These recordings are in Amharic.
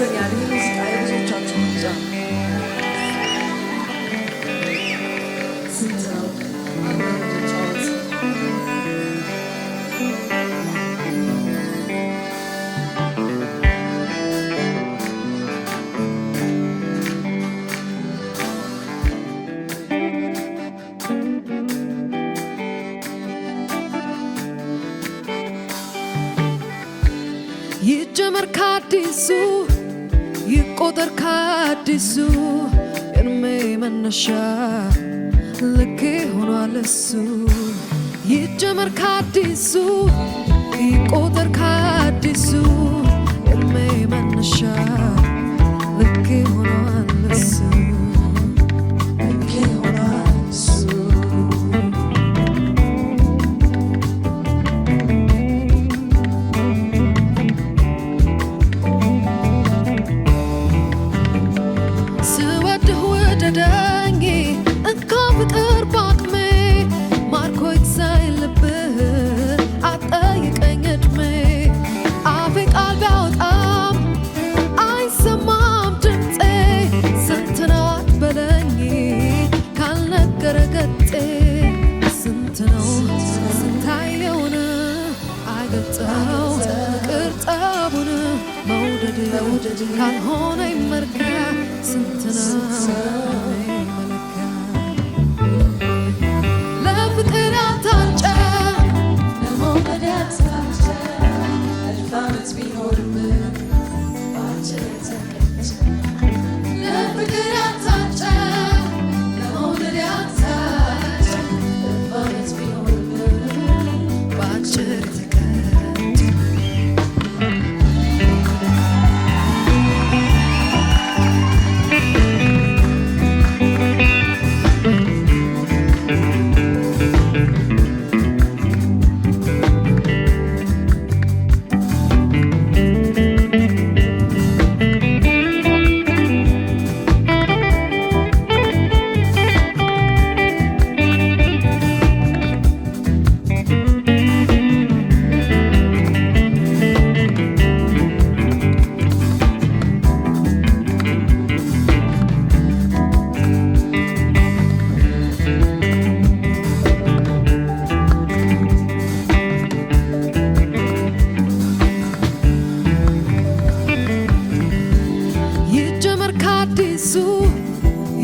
ይመስለኛል ይህ ሙዚቃ የብዙዎቻችሁ ምርጫ ስንት ነው አብረን እንጫወት ይጀመር ካዲሱ ይቆጠር ካዲሱ የእድሜ መነሻ ልክ ሆኗል እሱ ይጀመር ካዲሱ ይቆጠር ካዲሱ የእድሜ መነሻ ልክ ሆኗል እሱ ልክ ሆኗል እሱ ዳኝ እንኳ ፍቅር ባቅሜ ማርኮ ይሳይልብህ አጠይቀኝ እድሜ አፌ ቃል ቢያወጣም አይሰማም ድምፄ ስንት ነው አትበለኝ ካልነገረ ገጤ ስንት ነው ስንታየውን አይገልጸው ፍቅር ጠቡን መውደድ ካልሆነ ይመርካ ስንት ነው መለኪያ ለፍቅር ያታጨ ለመውደድ ያታጨ እልፍ ዓመት ቢኖርም ባጭር የተቀጨ ለፍቅር ያታጨ ለመውደድ ያታጨ እልፍ ዓመት ቢኖርም ባጭር የተቀጨ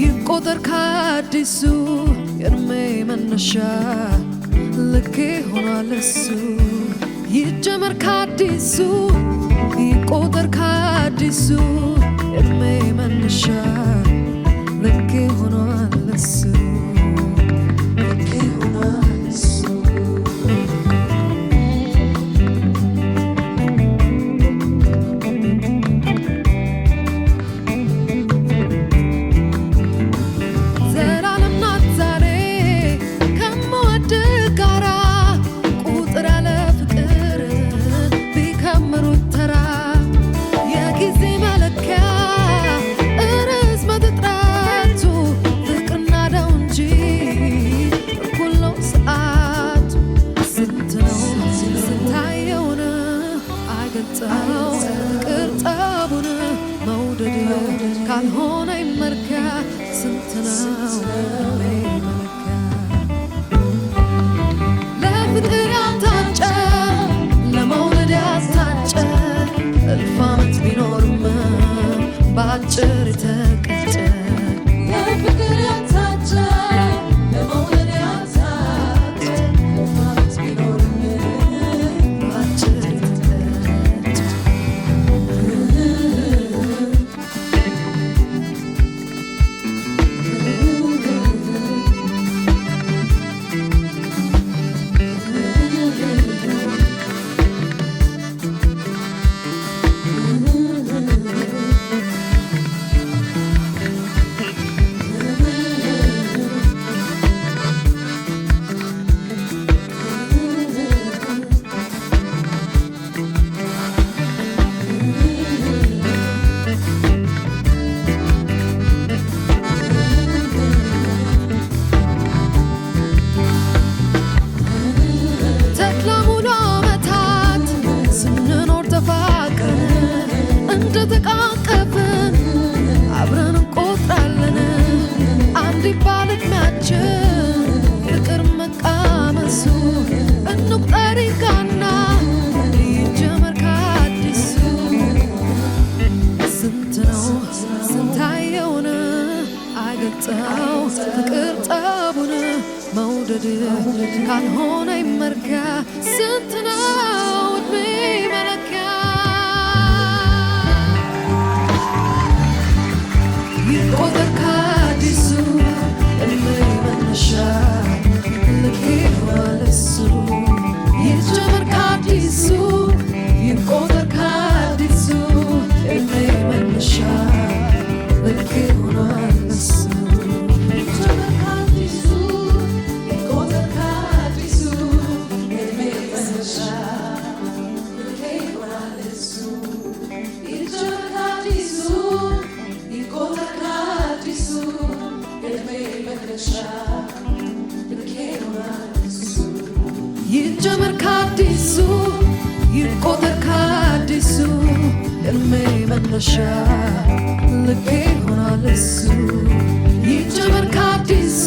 ይቆጠር ካዲሱ የእድሜ መነሻ ልክ ሆኗል እሱ ይጀመር ካዲሱ ይቆጠር ካዲሱ የእድሜ መነሻ ልክ ሆኗል እሱ ልክ ሆኗል እሱ ፍቅር ጠቡን መውደድ ካልሆነ ይመርካ ስንት ነው መለኪያ ለፍቅር ያታጨ ለመውደድ ያታጨ እልፍ ዓመት ቢኖርም ባጭር የተቀጨ ለፍቅር ያታጨ ለመውደድ ያታጨ እልፍ ዓመት ቢኖርም ባጭር እንደተቃቀፍን አብረን እንቆጥራለን አንድ ይባል ዕድሜያችን ፍቅር መቃመሱ እንቁጠር ይጋና ይጀመር ከአዲሱ ስንት ነው ስንታየውን አይገልጸው ፍቅር ጠቡን መውደድ ካልሆነ ይመርጋ ስንት ነው ዕድሜ መለኪያ ይቆጠር ከአዲሱ ዕድሜ መነሻ ልክ ይሆናል እሱ ይጀመር ከአዲሱ ይቆጠር ከአዲሱ ዕድሜ መነሻ ልክ ይሆናል እሱ ይጀመር ከአዲሱ ይቆጠር ከአዲሱ ዕድሜ መነሻ ልክ ይሆናል እሱ ይጀመር ከአዲሱ ይቆጠር ከአዲሱ ዕድሜ መነሻ ልክ ይሆናል እሱ ይጀመር ከአዲሱ ይቆጠር ከአዲሱ ዕድሜ መነሻ ልክ ይሆናል እሱ ይጀመር ከአዲሱ